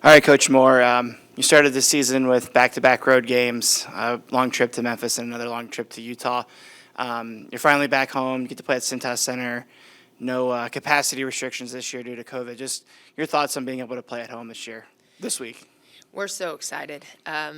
All right, Coach Moore. You started the season with back-to-back road games, a long trip to Memphis and another long trip to Utah. You're finally back home. You get to play at Cintas Center. No capacity restrictions this year due to COVID. Just your thoughts on being able to play at home this week. We're so excited.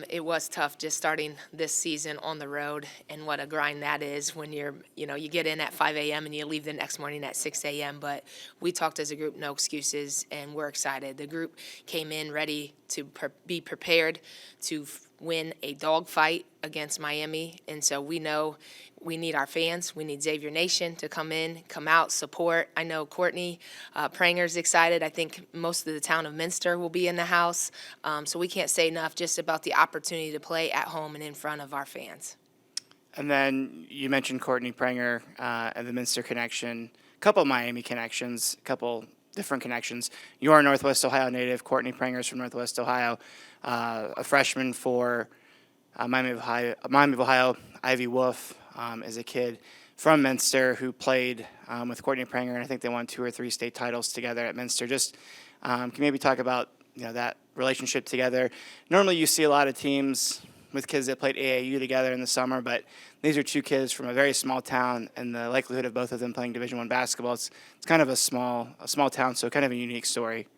It was tough just starting this season on the road, and what a grind that is when you get in at 5 a.m. and you leave the next morning at 6 a.m. But we talked as a group, no excuses, and we're excited. The group came in ready to be prepared to win a dogfight against Miami, and so we know we need our fans. We need Xavier Nation to come in, come out, support. I know Courtney Pranger's excited. I think most of the town of Minster will be in the house. So we can't say enough just about the opportunity to play at home and in front of our fans. And then you mentioned Courtney Pranger and the Minster connection, a couple of Miami connections, a couple different connections. You are a Northwest Ohio native. Courtney Pranger's from Northwest Ohio, a freshman for Miami of Ohio. Ivy Wolf is a kid from Minster who played with Courtney Pranger, and I think they won 2 or 3 state titles together at Minster. Just can you maybe talk about that relationship together? Normally, you see a lot of teams with kids that played AAU together in the summer, but these are 2 kids from a very small town, and the likelihood of both of them playing Division I basketball, it's kind of a small town, so kind of a unique story.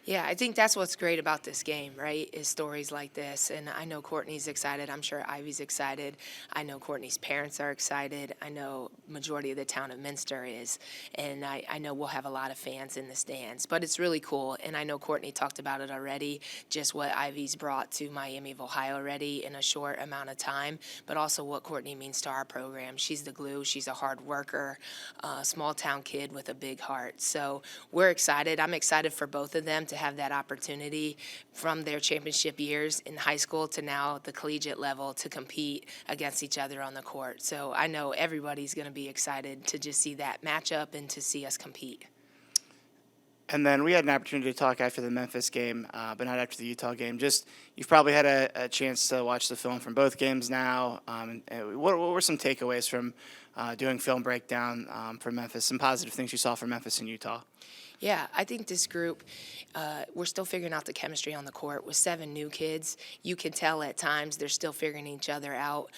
Yeah, I think that's what's great about this game, right, is stories like this. And I know Courtney's excited. I'm sure Ivy's excited. I know Courtney's parents are excited. I know majority of the town of Minster is. And I know we'll have a lot of fans in the stands. But it's really cool. And I know Courtney talked about it already, just what Ivy's brought to Miami of Ohio already in a short amount of time, but also what Courtney means to our program. She's the glue. She's a hard worker, small town kid with a big heart. So we're excited. I'm excited for both of them to have that opportunity from their championship years in high school to now the collegiate level to compete against each other on the court. So I know everybody's going to be excited to just see that matchup and to see us compete. And then we had an opportunity to talk after the Memphis game, but not after the Utah game. Just you've probably had a chance to watch the film from both games now. And what were some takeaways from doing film breakdown for Memphis? Some positive things you saw from Memphis and Utah. Yeah, I think this group, we're still figuring out the chemistry on the court. With 7 new kids, you can tell at times they're still figuring each other out.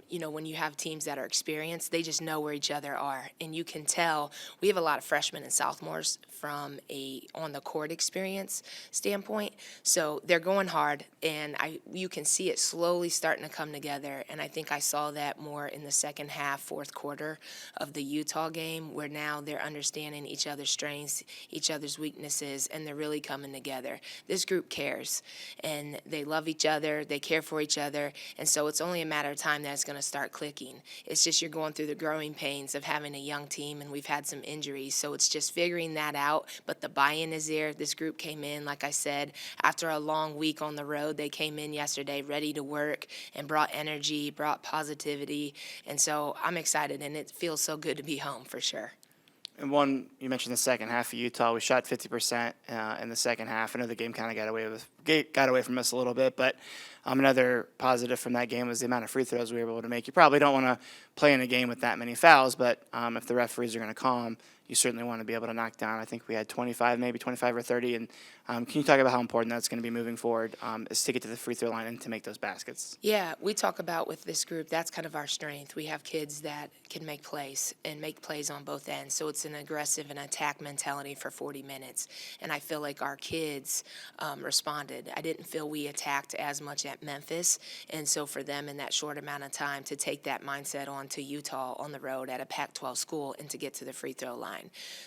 When you have teams that are experienced, they just know where each other are. And you can tell we have a lot of freshmen and sophomores from a on-the-court experience standpoint. So they're going hard, and you can see it slowly starting to come together. And I think I saw that more in the second half, fourth quarter of the Utah game, where now they're understanding each other's strengths, each other's weaknesses, and they're really coming together. This group cares, and they love each other, they care for each other, and so it's only a matter of time that it's going to start clicking. It's just you're going through the growing pains of having a young team, and we've had some injuries, so it's just figuring that out, but the buy-in is there. This group came in, like I said, after a long week on the road. They came in yesterday ready to work and brought energy, brought positivity, and so I'm excited, and it feels so good to be home for sure. And you mentioned the second half of Utah. We shot 50% in the second half. I know the game kind of got away from us a little bit, but another positive from that game was the amount of free throws we were able to make. You probably don't want to play in a game with that many fouls, but if the referees are going to call them, you certainly want to be able to knock down. I think we had 25, maybe 25 or 30. And can you talk about how important that's going to be moving forward, is to get to the free throw line and to make those baskets? Yeah, we talk about with this group, that's kind of our strength. We have kids that can make plays and make plays on both ends. So it's an aggressive and attack mentality for 40 minutes. And I feel like our kids responded. I didn't feel we attacked as much at Memphis. And so for them in that short amount of time to take that mindset on to Utah on the road at a Pac-12 school and to get to the free throw line.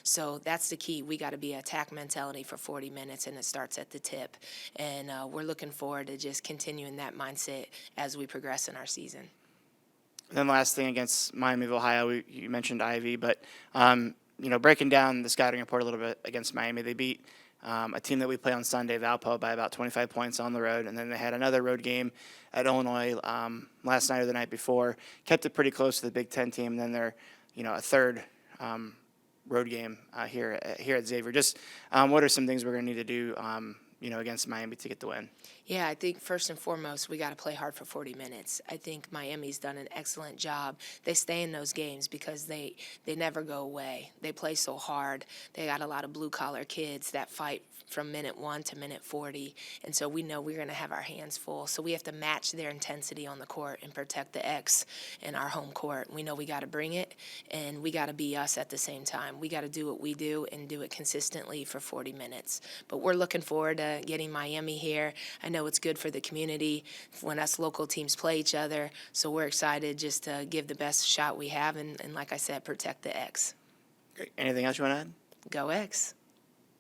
So that's the key. We got to be attack mentality for 40 minutes, and it starts at the tip. And we're looking forward to just continuing that mindset as we progress in our season. And then last thing against Miami of Ohio, you mentioned Ivy, but breaking down the scouting report a little bit against Miami, they beat a team that we play on Sunday, Valpo, by about 25 points on the road, and then they had another road game at Illinois last night or the night before. Kept it pretty close to the Big Ten team, and then they're a third road game here at Xavier. Just what are some things we're going to need to do against Miami to get the win? Yeah, I think first and foremost, we got to play hard for 40 minutes. I think Miami's done an excellent job. They stay in those games because they never go away. They play so hard. They got a lot of blue-collar kids that fight from minute 1 to minute 40, and so we know we're going to have our hands full. So we have to match their intensity on the court and protect the X in our home court. We know we got to bring it, and we got to be us at the same time. We got to do what we do and do it consistently for 40 minutes. But we're looking forward to getting Miami here. I know it's good for the community when us local teams play each other, so we're excited just to give the best shot we have and like I said, protect the X. Great. Anything else you want to add? Go X.